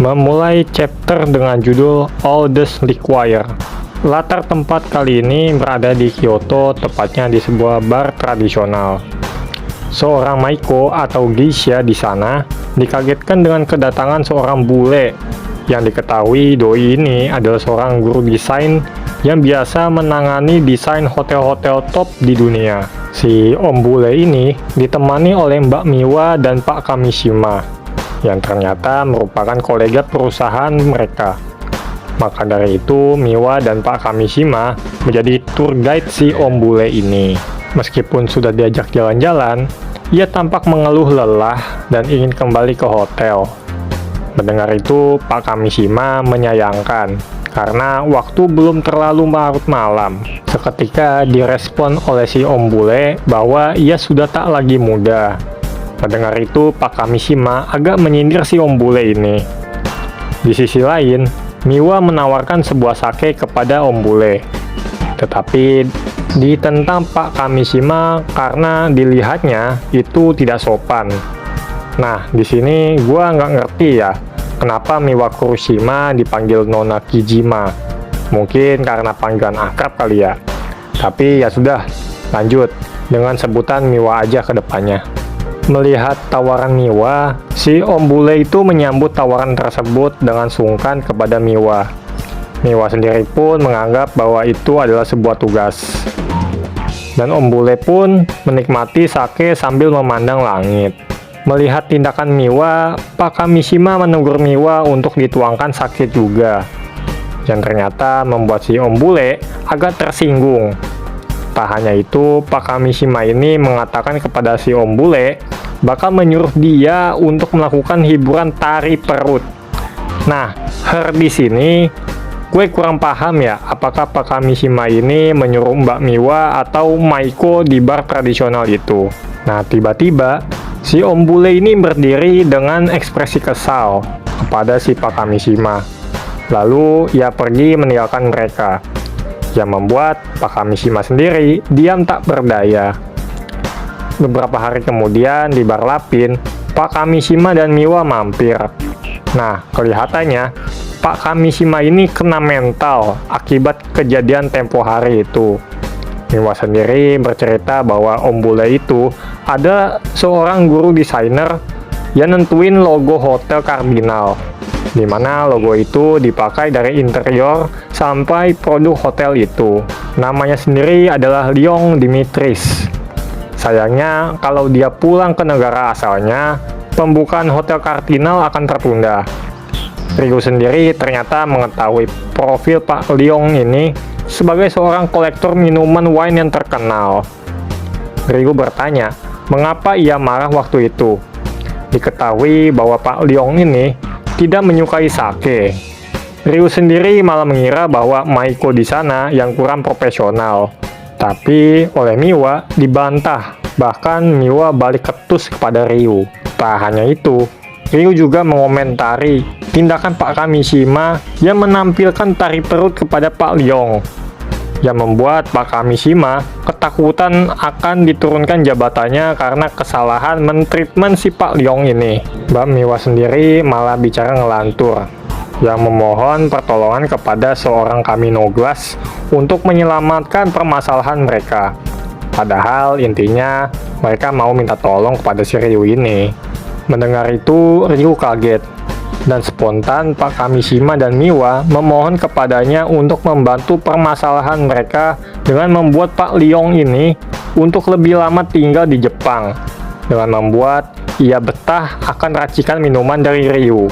memulai chapter dengan judul All That's Required. Latar tempat kali ini berada di Kyoto, tepatnya di sebuah bar tradisional. Seorang Maiko atau geisha di sana dikagetkan dengan kedatangan seorang bule yang diketahui doi ini adalah seorang guru desain yang biasa menangani desain hotel-hotel top di dunia. Si Om Bule ini ditemani oleh Mbak Miwa dan Pak Kamishima yang ternyata merupakan kolega perusahaan mereka. Maka dari itu, Miwa dan Pak Kamishima menjadi tour guide si Om Bule ini. Meskipun sudah diajak jalan-jalan, ia tampak mengeluh lelah dan ingin kembali ke hotel. Mendengar itu, Pak Kamishima menyayangkan karena waktu belum terlalu larut malam. Seketika direspon oleh si Om Bule bahwa ia sudah tak lagi muda. Mendengar itu, Pak Kamishima agak menyindir si Om Bule ini. Di sisi lain, Miwa menawarkan sebuah sake kepada Om Bule. Tetapi ditentang Pak Kamishima karena dilihatnya itu tidak sopan. Nah, di sini gua nggak ngerti ya, kenapa Miwa Kurushima dipanggil Nona Kijima. Mungkin karena panggilan akrab kali ya. Tapi ya sudah, lanjut dengan sebutan Miwa aja ke depannya. Melihat tawaran Miwa, si Om Bule itu menyambut tawaran tersebut dengan sungkan kepada Miwa. Miwa sendiri pun menganggap bahwa itu adalah sebuah tugas. Dan Om Bule pun menikmati sake sambil memandang langit. Melihat tindakan Miwa, Pak Kamishima menegur Miwa untuk dituangkan sake juga. Yang ternyata membuat si Om Bule agak tersinggung. Tak hanya itu, Pak Kamishima ini mengatakan kepada si Om Bule bakal menyuruh dia untuk melakukan hiburan tari perut. Nah, di sini gue kurang paham ya, apakah Pak Kamishima ini menyuruh Mbak Miwa atau Maiko di bar tradisional itu. Nah, tiba-tiba si Om Bule ini berdiri dengan ekspresi kesal kepada si Pak Kamishima. Lalu ia pergi meninggalkan mereka, yang membuat Pak Kamishima sendiri diam tak berdaya. Beberapa hari kemudian di bar Lapin, Pak Kamishima dan Miwa mampir. Nah, kelihatannya Pak Kamishima ini kena mental akibat kejadian tempo hari itu. Miwa sendiri bercerita bahwa Om Bule itu ada seorang guru desainer yang nentuin logo Hotel Cardinal, di mana logo itu dipakai dari interior sampai produk hotel itu. Namanya sendiri adalah Leon Dimitris. Sayangnya, kalau dia pulang ke negara asalnya, pembukaan Hotel Cardinal akan tertunda. Ryu sendiri ternyata mengetahui profil Pak Leon ini sebagai seorang kolektor minuman wine yang terkenal. Ryu bertanya, mengapa ia marah waktu itu? Diketahui bahwa Pak Leon ini tidak menyukai sake. Ryu sendiri malah mengira bahwa Maiko di sana yang kurang profesional. Tapi oleh Miwa dibantah, bahkan Miwa balik ketus kepada Ryu. Tak hanya itu, Ryu juga mengomentari tindakan Pak Kamishima yang menampilkan tari perut kepada Pak Leon, yang membuat Pak Kamishima ketakutan akan diturunkan jabatannya karena kesalahan mentreatment si Pak Leon ini. Mbak Miwa sendiri malah bicara ngelantur, yang memohon pertolongan kepada seorang Kamino Glass untuk menyelamatkan permasalahan mereka. Padahal intinya mereka mau minta tolong kepada si Ryu ini. Mendengar itu, Ryu kaget. Dan spontan Pak Kamishima dan Miwa memohon kepadanya untuk membantu permasalahan mereka dengan membuat Pak Leon ini untuk lebih lama tinggal di Jepang, dengan membuat ia betah akan racikan minuman dari Ryu,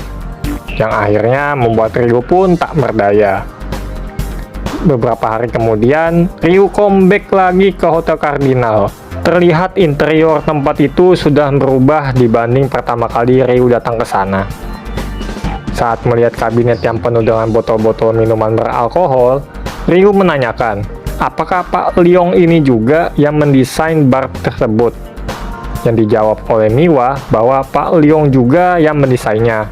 yang akhirnya membuat Ryu pun tak berdaya. Beberapa hari kemudian, Ryu comeback lagi ke Hotel Cardinal. Terlihat interior tempat itu sudah berubah dibanding pertama kali Ryu datang ke sana. Saat melihat kabinet yang penuh dengan botol-botol minuman beralkohol, Ryu menanyakan, apakah Pak Leon ini juga yang mendesain bar tersebut? Yang dijawab oleh Miwa bahwa Pak Leon juga yang mendesainnya.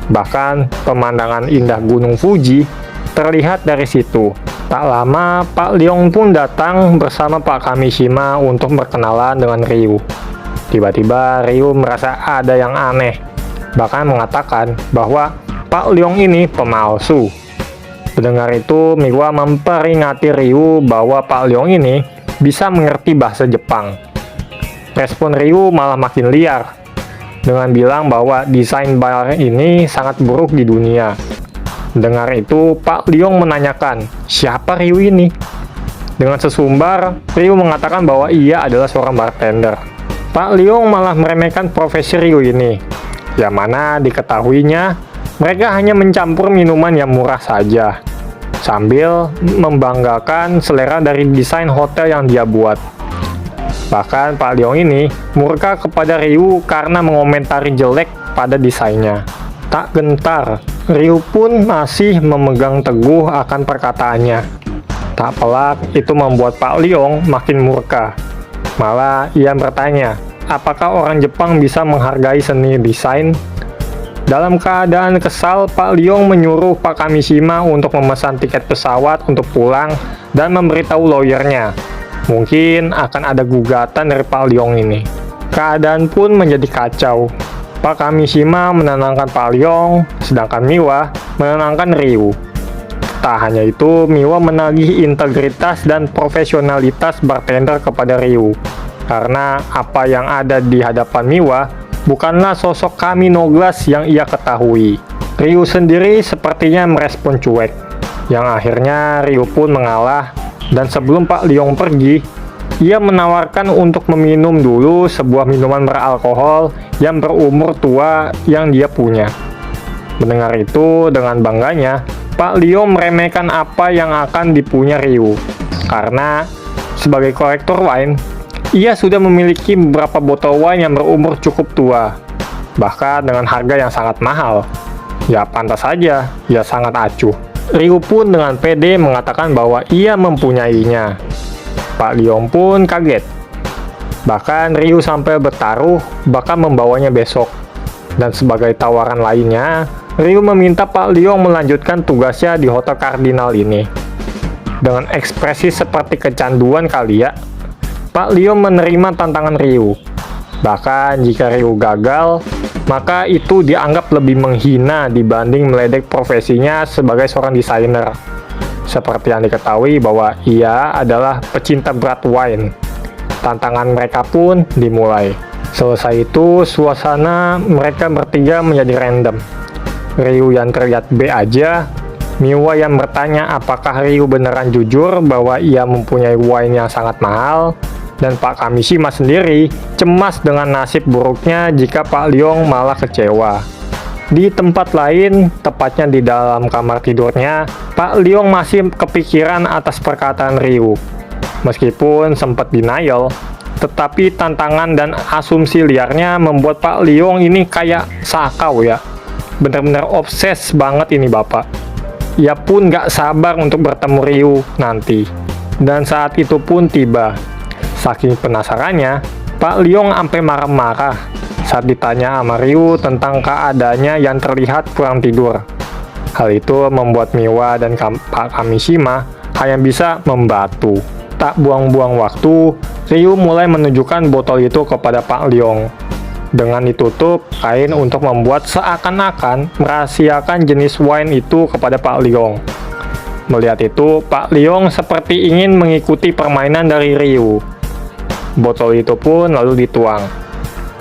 Bahkan pemandangan indah Gunung Fuji terlihat dari situ. Tak lama, Pak Leon pun datang bersama Pak Kamishima untuk berkenalan dengan Ryu. Tiba-tiba Ryu merasa ada yang aneh, bahkan mengatakan bahwa Pak Leong ini pemalsu. Mendengar itu, Miwa memperingati Ryu bahwa Pak Leong ini bisa mengerti bahasa Jepang. Respon Ryu malah makin liar, dengan bilang bahwa desain bar ini sangat buruk di dunia. Mendengar itu, Pak Leong menanyakan, siapa Ryu ini? Dengan sesumbar, Ryu mengatakan bahwa ia adalah seorang bartender. Pak Leong malah meremehkan profesi Ryu ini, yang mana diketahuinya mereka hanya mencampur minuman yang murah saja, sambil membanggakan selera dari desain hotel yang dia buat. Bahkan Pak Leong ini murka kepada Ryu karena mengomentari jelek pada desainnya. Tak gentar, Ryu pun masih memegang teguh akan perkataannya. Tak pelak, itu membuat Pak Leong makin murka. Malah ia bertanya, apakah orang Jepang bisa menghargai seni desain? Dalam keadaan kesal, Pak Leong menyuruh Pak Kamishima untuk memesan tiket pesawat untuk pulang dan memberitahu lawyernya. Mungkin akan ada gugatan dari Pak Leong ini. Keadaan pun menjadi kacau. Pak Kamishima menenangkan Pak Leong, sedangkan Miwa menenangkan Ryu. Tak hanya itu, Miwa menagih integritas dan profesionalitas bartender kepada Ryu. Karena apa yang ada di hadapan Miwa bukanlah sosok Kami no Glass yang ia ketahui. Ryu sendiri sepertinya merespon cuek, yang akhirnya Ryu pun mengalah. Dan sebelum Pak Leong pergi, ia menawarkan untuk meminum dulu sebuah minuman beralkohol yang berumur tua yang dia punya. Mendengar itu, dengan bangganya, Pak Leong meremehkan apa yang akan dipunya Ryu. Karena, sebagai kolektor wine, ia sudah memiliki beberapa botol wine yang berumur cukup tua, bahkan dengan harga yang sangat mahal. Ya pantas saja, ia sangat acuh. Ryu pun dengan pede mengatakan bahwa ia mempunyainya. Pak Leong pun kaget. Bahkan Ryu sampai bertaruh bahkan membawanya besok. Dan sebagai tawaran lainnya, Ryu meminta Pak Leong melanjutkan tugasnya di Hotel Cardinal ini. Dengan ekspresi seperti kecanduan kali ya, Pak Leong menerima tantangan Ryu. Bahkan jika Ryu gagal, maka itu dianggap lebih menghina dibanding meledek profesinya sebagai seorang desainer. Seperti yang diketahui bahwa ia adalah pecinta berat wine. Tantangan mereka pun dimulai. Selesai itu, suasana mereka bertiga menjadi random. Ryu yang terlihat B aja, Miwa yang bertanya apakah Ryu beneran jujur bahwa ia mempunyai wine yang sangat mahal, dan Pak Kamishima sendiri cemas dengan nasib buruknya jika Pak Leong malah kecewa. Di tempat lain, tepatnya di dalam kamar tidurnya, Pak Leong masih kepikiran atas perkataan Ryu. Meskipun sempat denial, tetapi tantangan dan asumsi liarnya membuat Pak Leong ini kayak sakau ya. Benar-benar obses banget ini bapak. Ia pun gak sabar untuk bertemu Ryu nanti. Dan saat itu pun tiba. Saking penasarannya, Pak Leong sampai marah-marah saat ditanya sama Ryu tentang keadaannya yang terlihat kurang tidur. Hal itu membuat Miwa dan Pak Kamishima hanya bisa membatu. Tak buang-buang waktu, Ryu mulai menunjukkan botol itu kepada Pak Leong. Dengan ditutup kain untuk membuat seakan-akan merahasiakan jenis wine itu kepada Pak Leong. Melihat itu, Pak Leong seperti ingin mengikuti permainan dari Ryu. Botol itu pun lalu dituang.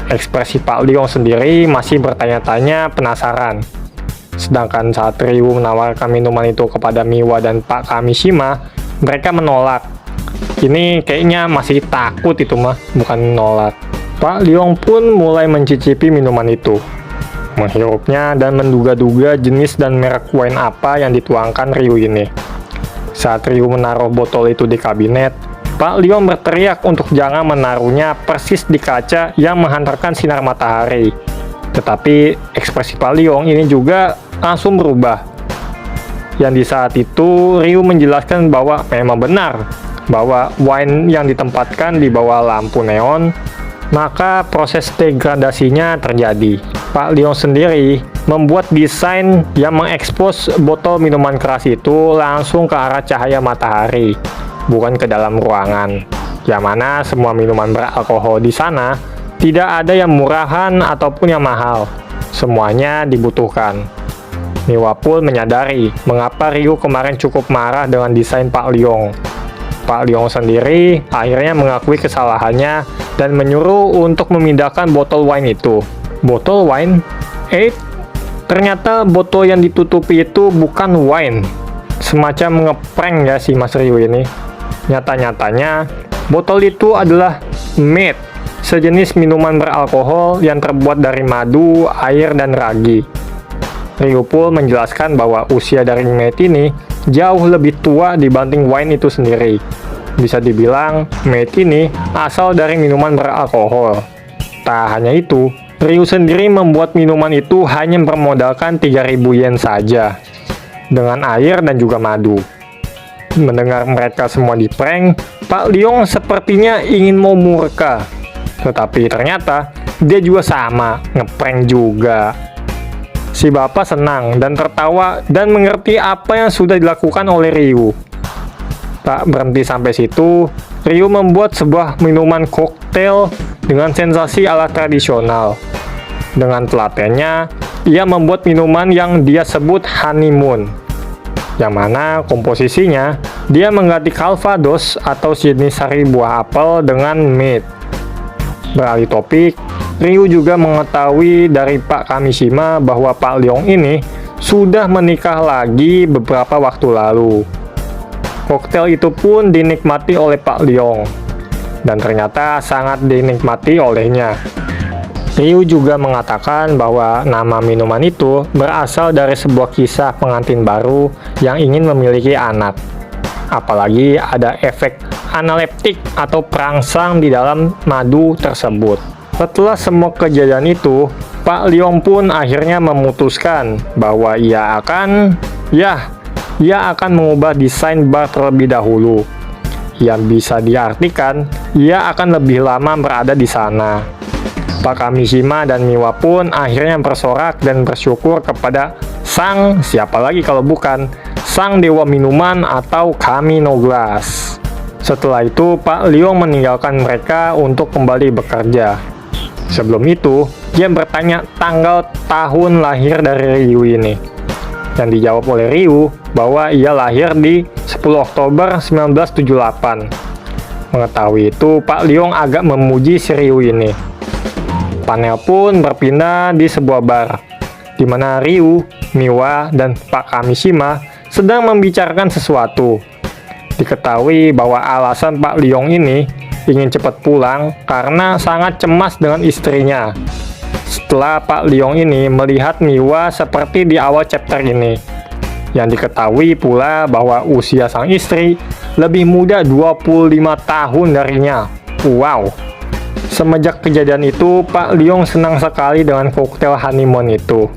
Ekspresi Pak Leong sendiri masih bertanya-tanya penasaran. Sedangkan saat Ryu menawarkan minuman itu kepada Miwa dan Pak Kamishima, mereka menolak. Ini kayaknya masih takut itu mah, bukan menolak. Pak Leong pun mulai mencicipi minuman itu, menghirupnya dan menduga-duga jenis dan merek wine apa yang dituangkan Ryu ini. Saat Ryu menaruh botol itu di kabinet, Pak Leong berteriak untuk jangan menaruhnya persis di kaca yang menghantarkan sinar matahari. Tetapi ekspresi Pak Leong ini juga langsung berubah. Yang di saat itu Ryu menjelaskan bahwa memang benar bahwa wine yang ditempatkan di bawah lampu neon, maka proses degradasinya terjadi. Pak Leong sendiri membuat desain yang mengekspos botol minuman keras itu langsung ke arah cahaya matahari, bukan ke dalam ruangan. Yang mana semua minuman beralkohol di sana tidak ada yang murahan ataupun yang mahal. Semuanya dibutuhkan. Miwa pun menyadari mengapa Ryu kemarin cukup marah dengan desain Pak Leong. Pak Leong sendiri akhirnya mengakui kesalahannya dan menyuruh untuk memindahkan botol wine itu. Botol wine? Ternyata botol yang ditutupi itu bukan wine. Semacam ngeprank ya si Mas Ryu ini. Nyata-nyatanya, botol itu adalah mead, sejenis minuman beralkohol yang terbuat dari madu, air, dan ragi. Ryu pun menjelaskan bahwa usia dari mead ini jauh lebih tua dibanding wine itu sendiri. Bisa dibilang, mead ini asal dari minuman beralkohol. Tak hanya itu, Ryu sendiri membuat minuman itu hanya bermodalkan 3.000 yen saja, dengan air dan juga madu. Mendengar mereka semua diprank, Pak Leong sepertinya ingin mau murka. Tetapi ternyata, dia juga sama, ngeprank juga. Si bapak senang dan tertawa dan mengerti apa yang sudah dilakukan oleh Ryu. Tak berhenti sampai situ, Ryu membuat sebuah minuman koktail dengan sensasi ala tradisional. Dengan telatennya, ia membuat minuman yang dia sebut honeymoon, yang mana komposisinya dia mengganti calvados atau sejenis sari buah apel dengan mead. Beralih topik, Ryu juga mengetahui dari Pak Kamishima bahwa Pak Leong ini sudah menikah lagi beberapa waktu lalu. Koktail itu pun dinikmati oleh Pak Leong, dan ternyata sangat dinikmati olehnya. Ryu juga mengatakan bahwa nama minuman itu berasal dari sebuah kisah pengantin baru yang ingin memiliki anak. Apalagi ada efek analeptik atau perangsang di dalam madu tersebut. Setelah semua kejadian itu, Pak Leong pun akhirnya memutuskan bahwa ia akan mengubah desain bar terlebih dahulu. Yang bisa diartikan, ia akan lebih lama berada di sana. Pak Kamishima dan Miwa pun akhirnya bersorak dan bersyukur kepada siapa lagi kalau bukan sang dewa minuman atau Kami no Glass. Setelah itu, Pak Leong meninggalkan mereka untuk kembali bekerja. Sebelum itu, dia bertanya tanggal tahun lahir dari Ryu ini. Dan dijawab oleh Ryu bahwa ia lahir di 10 Oktober 1978. Mengetahui itu, Pak Leong agak memuji si Ryu ini. Panel pun berpindah di sebuah bar, di mana Ryu, Miwa, dan Pak Kamishima sedang membicarakan sesuatu. Diketahui bahwa alasan Pak Leong ini ingin cepat pulang karena sangat cemas dengan istrinya. Setelah Pak Leong ini melihat Miwa seperti di awal chapter ini, yang diketahui pula bahwa usia sang istri lebih muda 25 tahun darinya. Wow! Semenjak kejadian itu, Pak Leong senang sekali dengan koktail honeymoon itu.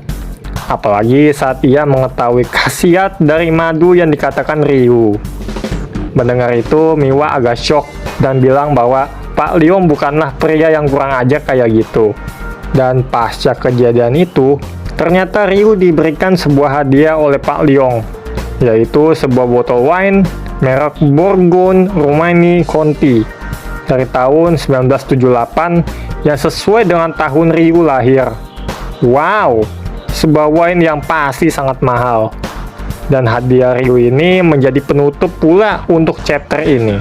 Apalagi saat ia mengetahui khasiat dari madu yang dikatakan Ryu. Mendengar itu, Miwa agak shock dan bilang bahwa Pak Leong bukanlah pria yang kurang ajar kayak gitu. Dan pasca kejadian itu, ternyata Ryu diberikan sebuah hadiah oleh Pak Leong, yaitu sebuah botol wine merek Bourgogne Romanée Conti dari tahun 1978 yang sesuai dengan tahun Ryu lahir. Wow, sebuah wine yang pasti sangat mahal. Dan hadiah Ryu ini menjadi penutup pula untuk chapter ini.